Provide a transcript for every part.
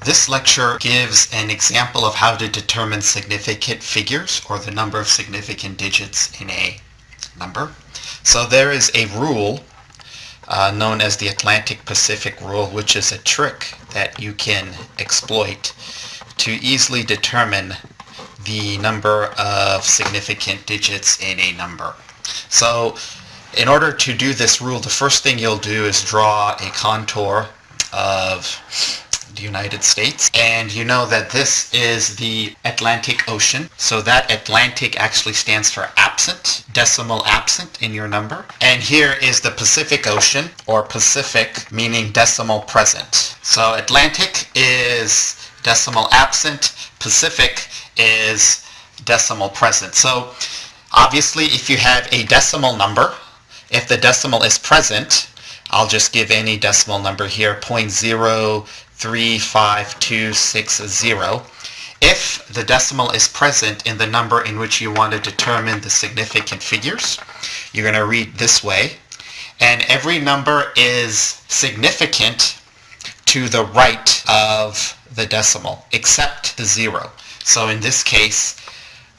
This lecture gives an example of how to determine significant figures, or the number of significant digits in a number. So there is a rule known as the Atlantic-Pacific rule, which is a trick that you can exploit to easily determine the number of significant digits in a number. So in order to do this rule, the first thing you'll do is draw a contour of the United States, and you know that this is the Atlantic Ocean. So that Atlantic actually stands for absent, decimal absent in your number. And here is the Pacific Ocean, or Pacific meaning decimal present. So Atlantic is decimal absent, Pacific is decimal present. So obviously if you have a decimal number, if the decimal is present, I'll just give any decimal number here, 0.035260. If the decimal is present in the number in which you want to determine the significant figures, you're going to read this way. And every number is significant to the right of the decimal, except the 0. So in this case,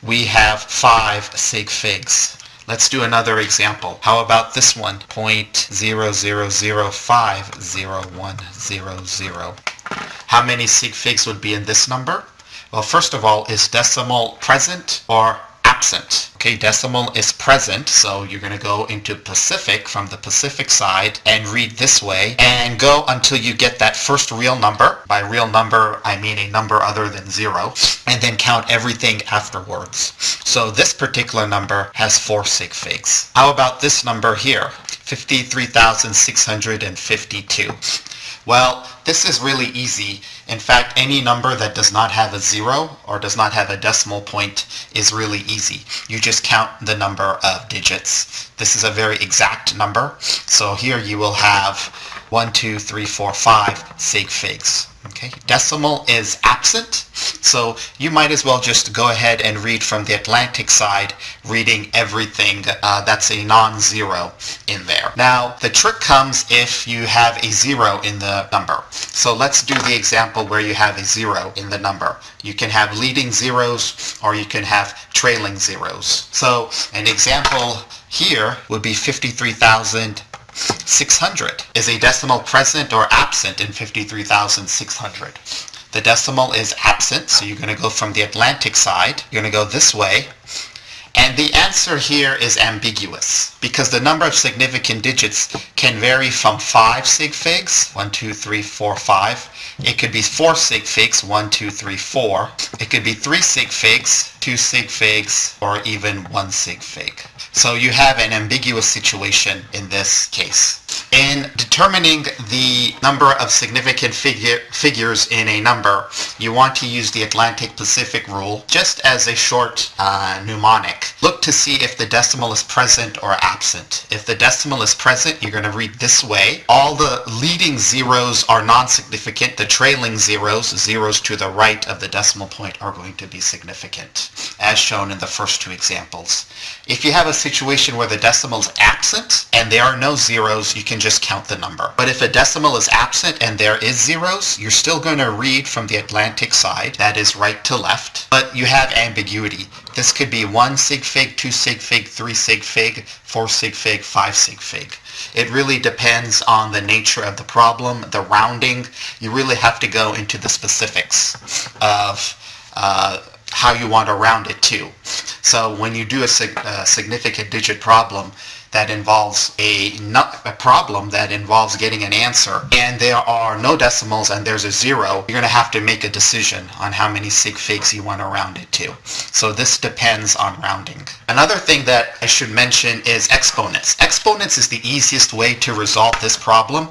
we have 5 sig figs. Let's do another example. How about this one? 0.00050100. How many sig figs would be in this number? Well, first of all, is decimal present or absent? Okay, decimal is present, so you're going to go into Pacific from the Pacific side and read this way and go until you get that first real number. By real number, I mean a number other than 0, and then count everything afterwards. So this particular number has 4 sig figs. How about this number here? 53,652. Well, this is really easy. In fact, any number that does not have a 0 or does not have a decimal point is really easy. You just count the number of digits. This is a very exact number. So here you will have 1, 2, 3, 4, 5 sig figs. Okay, decimal is absent, so you might as well just go ahead and read from the Atlantic side, reading everything that's a non-zero in there. Now, the trick comes if you have a 0 in the number. So let's do the example where you have a 0 in the number. You can have leading zeros or you can have trailing zeros. So an example here would be 53,600. Is a decimal present or absent in 53,600? The decimal is absent, so you're going to go from the Atlantic side. You're going to go this way. And the answer here is ambiguous because the number of significant digits can vary from 5 sig figs, 1, 2, 3, 4, 5. It could be 4 sig figs, 1, 2, 3, 4. It could be 3 sig figs, 2 sig figs, or even 1 sig fig. So you have an ambiguous situation in this case. In determining the number of significant figures in a number, you want to use the Atlantic-Pacific rule just as a short mnemonic. Look to see if the decimal is present or absent. If the decimal is present, you're going to read this way. All the leading zeros are non-significant. The trailing zeros to the right of the decimal point, are going to be significant, as shown in the first 2 examples. If you have a situation where the decimal is absent and there are no zeros, you can just count the number. But if a decimal is absent and there is zeros, you're still going to read from the Atlantic side, that is right to left, but you have ambiguity. This could be 1 sig fig, 2 sig fig, 3 sig fig, 4 sig fig, 5 sig fig. It really depends on the nature of the problem, the rounding. You really have to go into the specifics of how you want to round it to. So when you do a significant digit problem that involves a problem that involves getting an answer, and there are no decimals and there's a 0, you're going to have to make a decision on how many sig figs you want to round it to. So this depends on rounding. Another thing that I should mention is exponents. Exponents is the easiest way to resolve this problem.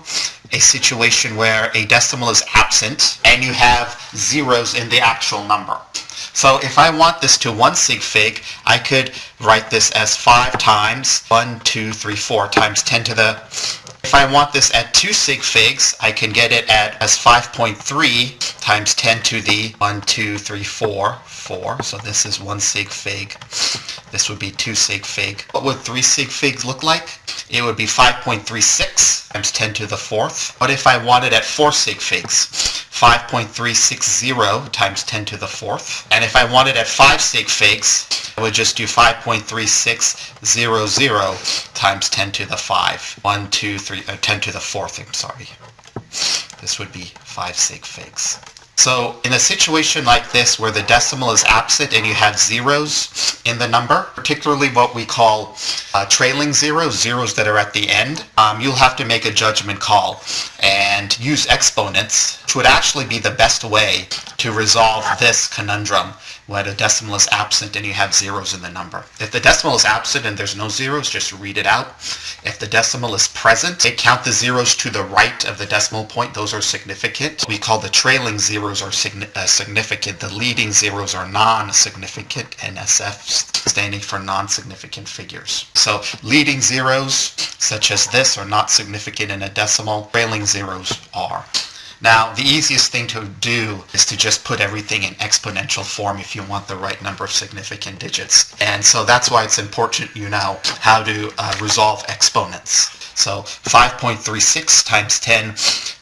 A situation where a decimal is absent and you have zeros in the actual number. So if I want this to 1 sig fig, I could write this as 5 times 1, 2, 3, 4 times 10 to the... If I want this at 2 sig figs, I can get it as 5.3 times 10 to the 1, 2, 3, 4. So this is 1 sig fig. This would be 2 sig fig. What would 3 sig figs look like? It would be 5.36 times 10 to the 4th. What if I wanted at 4 sig figs? 5.360 times 10 to the fourth. And if I wanted at 5 sig figs, I would just do 5.3600 times 10 to the 5. 10 to the fourth, I'm sorry. This would be 5 sig figs. So in a situation like this where the decimal is absent and you have zeros in the number, particularly what we call trailing zeros, zeros that are at the end, you'll have to make a judgment call and use exponents, which would actually be the best way to resolve this conundrum when a decimal is absent and you have zeros in the number. If the decimal is absent and there's no zeros, just read it out. If the decimal is present, count the zeros to the right of the decimal point. Those are significant. We call the trailing zeros are significant. The leading zeros are non-significant, NSF standing for non-significant figures. So leading zeros, such as this, are not significant in a decimal. Trailing zeros are. Now, the easiest thing to do is to just put everything in exponential form if you want the right number of significant digits. And so that's why it's important you know how to resolve exponents. So 5.36 times 10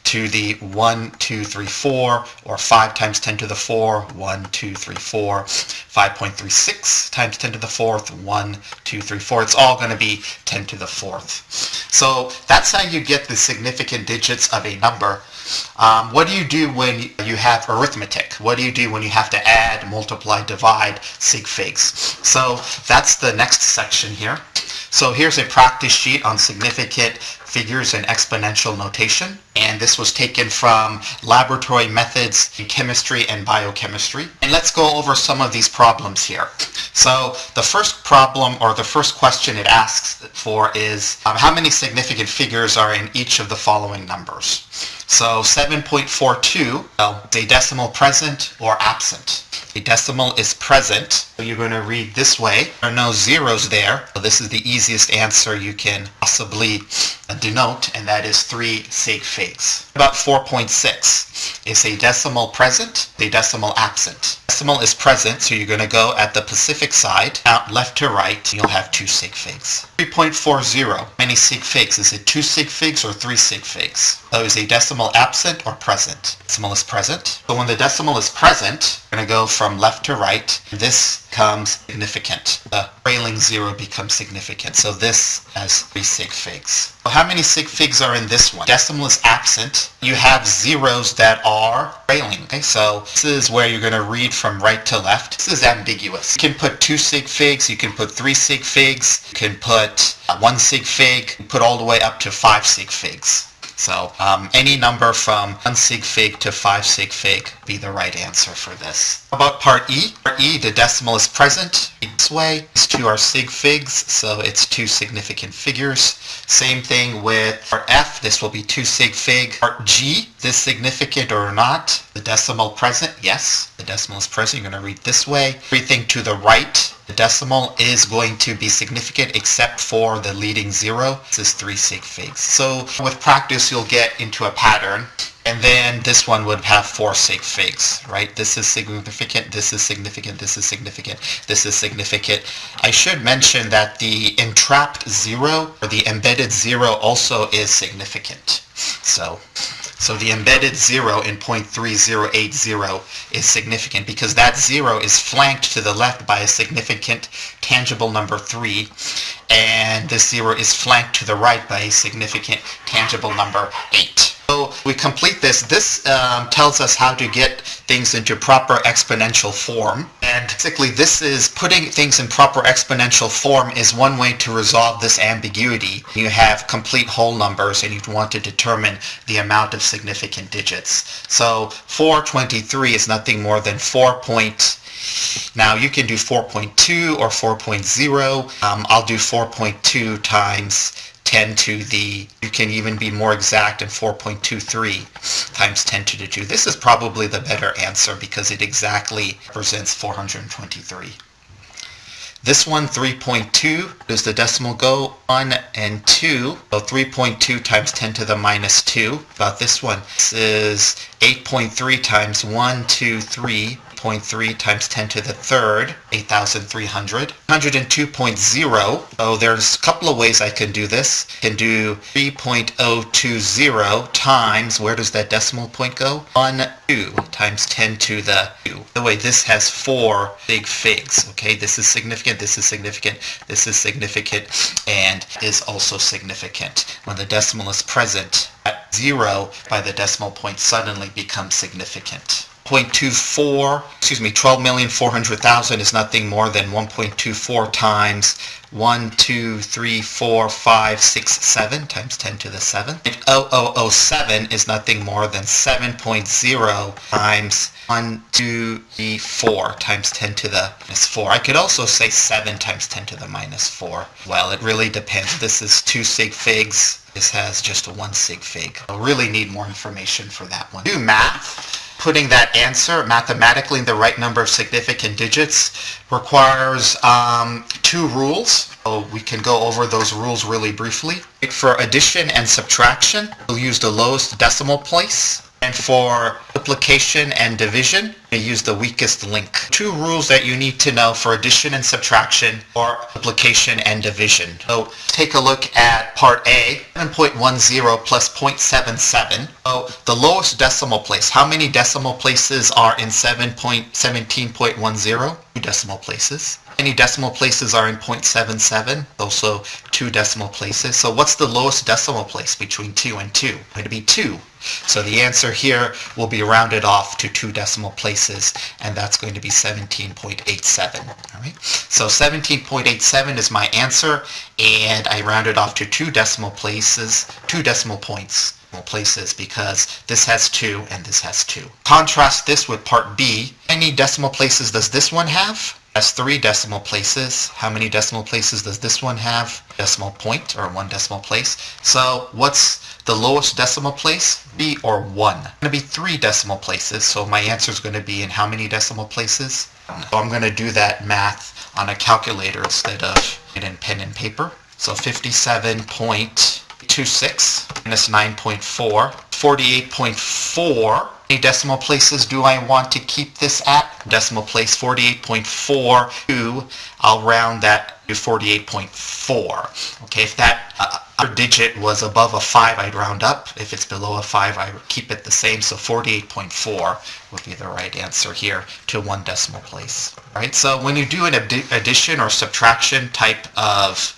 to the 1, 2, 3, 4, or 5 times 10 to the 4, 1, 2, 3, 4. 5.36 times 10 to the fourth, 1, 2, 3, 4. It's all going to be 10 to the fourth. So that's how you get the significant digits of a number. What do you do when you have arithmetic? What do you do when you have to add, multiply, divide sig figs? So that's the next section here. So here's a practice sheet on significant figures and exponential notation. And this was taken from laboratory methods in chemistry and biochemistry. And let's go over some of these problems here. So the first problem, or the first question it asks for, is how many significant figures are in each of the following numbers? So 7.42, well, is a decimal present or absent? A decimal is present, so you're going to read this way. There are no zeros there, so this is the easiest answer you can possibly denote, and that is 3 sig figs. About 4.6 is a decimal present, a decimal absent. Decimal is present, so you're going to go at the Pacific side, count left to right, and you'll have 2 sig figs. 3.40, many sig figs? Is it 2 sig figs or 3 sig figs? So is a decimal absent or present? Decimal is present. So when the decimal is present, we're going to go from left to right. This becomes significant. The trailing zero becomes significant. So this has 3 sig figs. So how many sig figs are in this one? Decimal is absent. You have zeros that are trailing. Okay, so this is where you're going to read from right to left. This is ambiguous. You can put 2 sig figs. You can put 3 sig figs. You can put 1 sig fig. You can put all the way up to 5 sig figs. So any number from 1 sig fig to 5 sig fig be the right answer for this. How about part E? Part E, the decimal is present. This way, these 2 are sig figs, so it's 2 significant figures. Same thing with part F. This will be 2 sig fig. Part G, this significant or not? The decimal present? Yes, the decimal is present. You're going to read this way. Everything to the right, the decimal is going to be significant except for the leading zero. This is 3 sig figs. So with practice, you'll get into a pattern. And then this one would have 4 sig figs, right? This is significant, this is significant, this is significant, this is significant. I should mention that the entrapped zero, or the embedded zero, also is significant. So the embedded zero in 0.3080 is significant because that zero is flanked to the left by a significant tangible number 3, and this zero is flanked to the right by a significant tangible number 8. So we complete this. This tells us how to get things into proper exponential form. And basically this is putting things in proper exponential form is one way to resolve this ambiguity. You have complete whole numbers and you want to determine the amount of significant digits. So 423 is nothing more than 4. Now you can do 4.2 or 4.0. I'll do 4.2 times 10 to the, you can even be more exact, and 4.23 times 10 to the 2. This is probably the better answer because it exactly represents 423. This one, 3.2, does the decimal go 1 and 2? So 3.2 times 10 to the minus 2. About this one, this is 8.3 times 1, 2, 3. 3.3 times 10 to the third, 8,300. 102.0, so there's a couple of ways I can do this. I can do 3.020 times, where does that decimal point go? 1, 2 times 10 to the 2. By the way, this has 4 sig figs, okay? This is significant, this is significant, this is significant, and is also significant. When the decimal is present at 0, by the decimal point suddenly becomes significant. 12,400,000 is nothing more than 1.24 times 1, 2, 3, 4, 5, 6, 7 times 10 to the 7. 0007 is nothing more than 7.0 times 1, 2, 3, 4 times 10 to the minus 4. I could also say 7 times 10 to the minus 4. Well, it really depends. This is 2 sig figs. This has just 1 sig fig. I'll really need more information for that one. Do math. Putting that answer mathematically in the right number of significant digits requires 2 rules. So we can go over those rules really briefly. For addition and subtraction, we'll use the lowest decimal place. And for multiplication and division, we use the weakest link. 2 rules that you need to know for addition and subtraction or multiplication and division. So take a look at part A, 7.10 plus 0.77. So the lowest decimal place, how many decimal places are in 17.10? 2 decimal places. How many decimal places are in 0.77? Also 2 decimal places. So what's the lowest decimal place between 2 and 2? It's going to be 2. So the answer here will be rounded off to 2 decimal places, and that's going to be 17.87. All right. So 17.87 is my answer, and I rounded off to 2 decimal places, 2 decimal points. Places because this has 2 and this has 2. Contrast this with part B. How many decimal places does this one have? It has 3 decimal places. How many decimal places does this one have? Decimal point, or 1 decimal place. So what's the lowest decimal place? B or 1? It's going to be 3 decimal places, so my answer is going to be in how many decimal places? So I'm going to do that math on a calculator instead of in pen and paper. So 57.26 minus 9.4, 48.4. How many decimal places do I want to keep this at? Decimal place 48.42. I'll round that to 48.4. Okay, if that digit was above a 5, I'd round up. If it's below a 5, I would keep it the same. So 48.4 would be the right answer here to 1 decimal place. All right, so when you do an addition or subtraction type of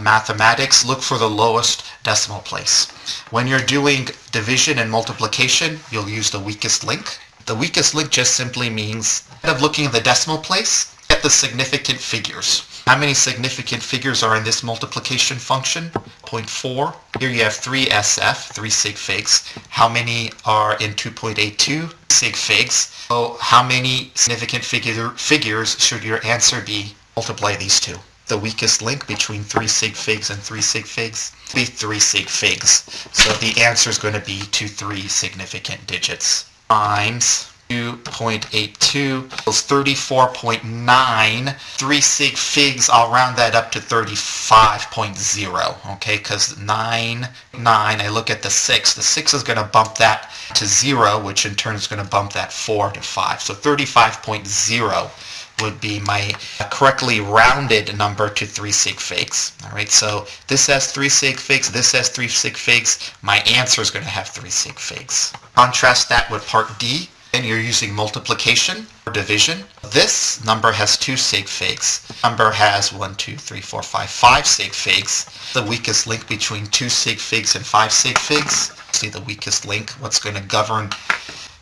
mathematics, look for the lowest decimal place. When you're doing division and multiplication, you'll use the weakest link. The weakest link just simply means, instead of looking at the decimal place, get the significant figures. How many significant figures are in this multiplication function? 0.4. Here you have 3 SF, 3 sig figs. How many are in 2.82? Sig figs. So how many significant figures should your answer be? Multiply these two. The weakest link between 3 sig figs and 3 sig figs be 3 sig figs. So the answer is going to be to 3 significant digits times 2.82 equals 34.9. 3 sig figs, I'll round that up to 35.0, okay, because 9, I look at the 6. The 6 is going to bump that to 0, which in turn is going to bump that 4 to 5. So 35.0 would be my correctly rounded number to 3 sig figs. All right, so this has 3 sig figs, this has 3 sig figs. My answer is going to have 3 sig figs. Contrast that with part D. And you're using multiplication or division. This number has 2 sig figs. Number has 1, 2, 3, 4, 5 sig figs. The weakest link between 2 sig figs and 5 sig figs. See the weakest link. What's going to govern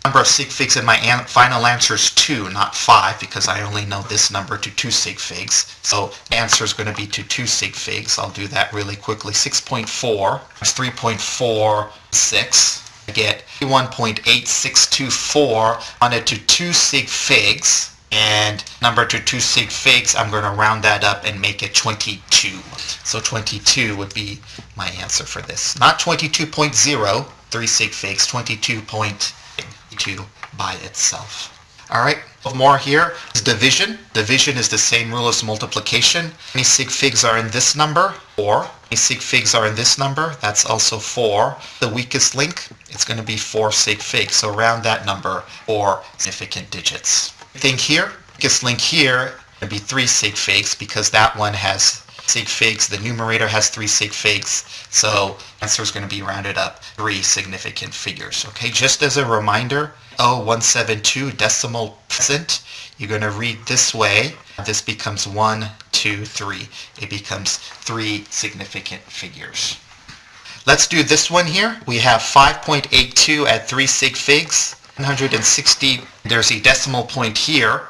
number of sig figs in my final answer is 2, not 5, because I only know this number to 2 sig figs. So answer is going to be to 2 sig figs. I'll do that really quickly. 6.4 is 3.46. I get 1.8624 on it to 2 sig figs, and number to 2 sig figs, I'm going to round that up and make it 22. So 22 would be my answer for this. Not 22.0, 3 sig figs, 22.2 by itself. All right, more here is division. Division is the same rule as multiplication. How many sig figs are in this number? 4. many sig figs are in this number? That's also 4. The weakest link, it's going to be 4 sig figs. So round that number 4 significant digits. Thing here, weakest link here, going to be 3 sig figs because that one has sig figs. The numerator has 3 sig figs. So the answer is going to be rounded up 3 significant figures. Okay, just as a reminder, 0172 decimal present, you're going to read this way. This becomes 1, 2, 3. It becomes 3 significant figures. Let's do this one here. We have 5.82 at 3 sig figs. 160, there's a decimal point here,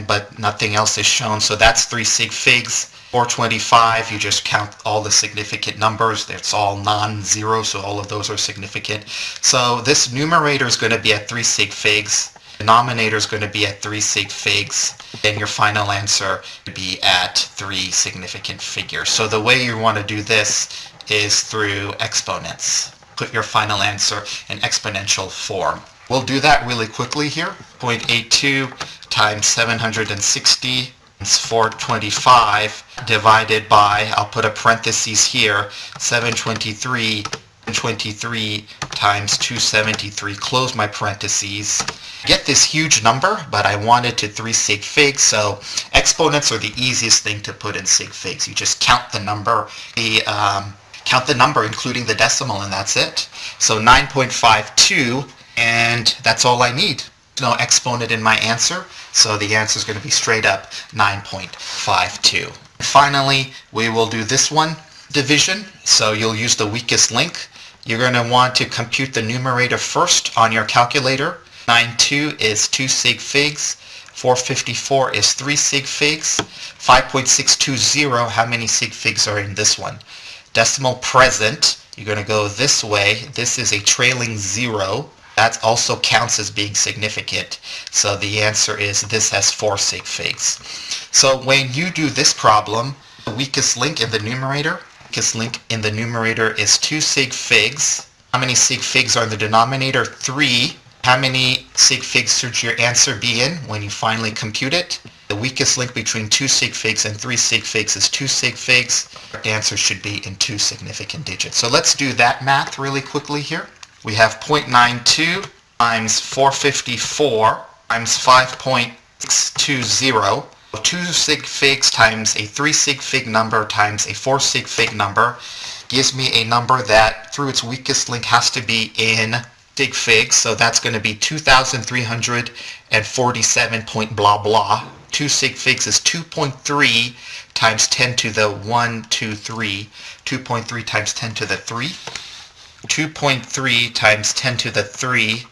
but nothing else is shown, so that's 3 sig figs. 425, you just count all the significant numbers. It's all non-zero, so all of those are significant. So this numerator is going to be at 3 sig figs. Denominator is going to be at 3 sig figs. Then your final answer would be at 3 significant figures. So the way you want to do this is through exponents. Put your final answer in exponential form. We'll do that really quickly here. 0.82 times 760 is 425 divided by, I'll put a parenthesis here, 723 times 273, close my parentheses. Get this huge number, but I want it to 3 sig figs, so exponents are the easiest thing to put in sig figs. You just count the number, including the decimal, and that's it. So 9.52, and that's all I need. No exponent in my answer, so the answer is going to be straight up 9.52. Finally, we will do this one, division. So you'll use the weakest link. You're going to want to compute the numerator first on your calculator. 92 is 2 sig figs. 454 is 3 sig figs. 5.620, how many sig figs are in this one? Decimal present, you're going to go this way. This is a trailing 0. That also counts as being significant. So the answer is this has 4 sig figs. So when you do this problem, the weakest link in the numerator, is 2 sig figs. How many sig figs are in the denominator? 3. How many sig figs should your answer be in when you finally compute it? The weakest link between 2 sig figs and 3 sig figs is 2 sig figs. Your answer should be in 2 significant digits. So let's do that math really quickly here. We have 0.92 times 454 times 5.620. 2 sig figs times a 3 sig fig number times a 4 sig fig number gives me a number that through its weakest link has to be in sig figs. So that's going to be 2,347 point blah blah. 2 sig figs is 2.3 times 10 to the 1, 2, 3. 2.3 times 10 to the 3. 2.3 times 10 to the 3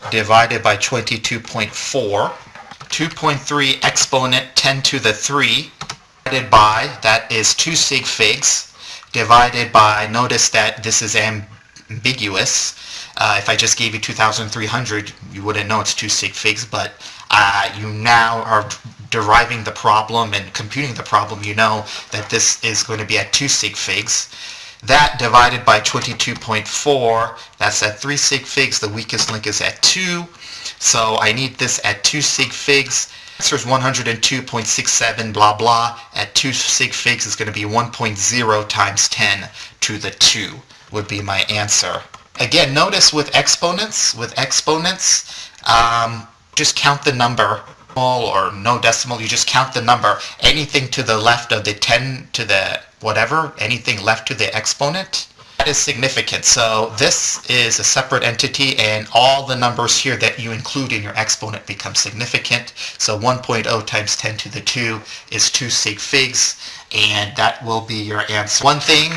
divided by 22.4. 2.3 exponent 10 to the 3 divided by, that is 2 sig figs, divided by, notice that this is ambiguous. If I just gave you 2,300, you wouldn't know it's 2 sig figs, but you now are deriving the problem and computing the problem, you know that this is going to be at 2 sig figs. That divided by 22.4, that's at 3 sig figs. The weakest link is at 2. So I need this at 2 sig figs. Answer is 102.67 blah blah. At 2 sig figs is going to be 1.0 times 10 to the 2 would be my answer. Again, notice with exponents, just count the number, or no decimal, you just count the number. Anything to the left of the 10 to the whatever, anything left to the exponent, that is significant. So this is a separate entity, and all the numbers here that you include in your exponent become significant. So 1.0 times 10 to the 2 is 2 sig figs, and that will be your answer. One thing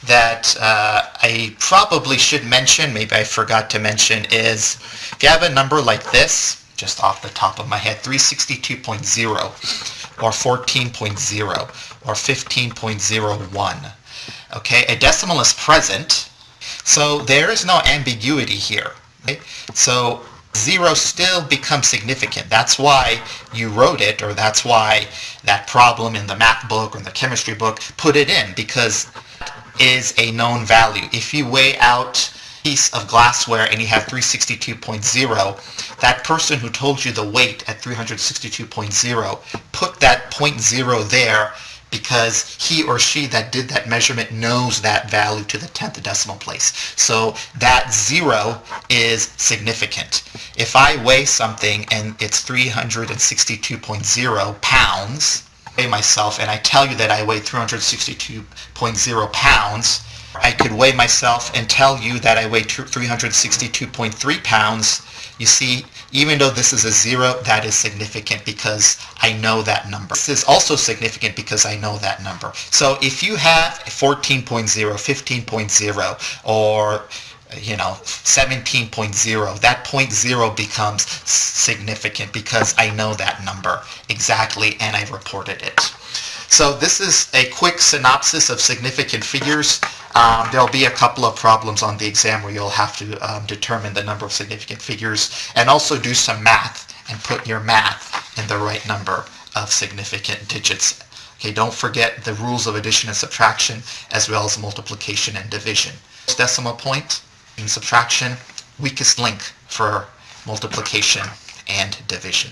that I probably should mention, maybe I forgot to mention, is if you have a number like this, just off the top of my head, 362.0 or 14.0 or 15.01. Okay, a decimal is present, so there is no ambiguity here. Okay? So 0 still becomes significant. That's why you wrote it, or that's why that problem in the math book or in the chemistry book put it in, because it is a known value. If you weigh out a piece of glassware and you have 362.0, that person who told you the weight at 362.0 put that 0.0 there because he or she that did that measurement knows that value to the 10th decimal place. So that 0 is significant. If I weigh something and it's 362.0 pounds, I weigh myself and I tell you that I weigh 362.0 pounds, I could weigh myself and tell you that I weigh 362.3 pounds. You see, even though this is a 0, that is significant because I know that number. This is also significant because I know that number. So if you have 14.0, 15.0, or 17.0, that 0.0 becomes significant because I know that number exactly and I reported it. So this is a quick synopsis of significant figures. There'll be a couple of problems on the exam where you'll have to determine the number of significant figures and also do some math and put your math in the right number of significant digits. Okay, don't forget the rules of addition and subtraction as well as multiplication and division. Decimal point in subtraction, weakest link for multiplication and division.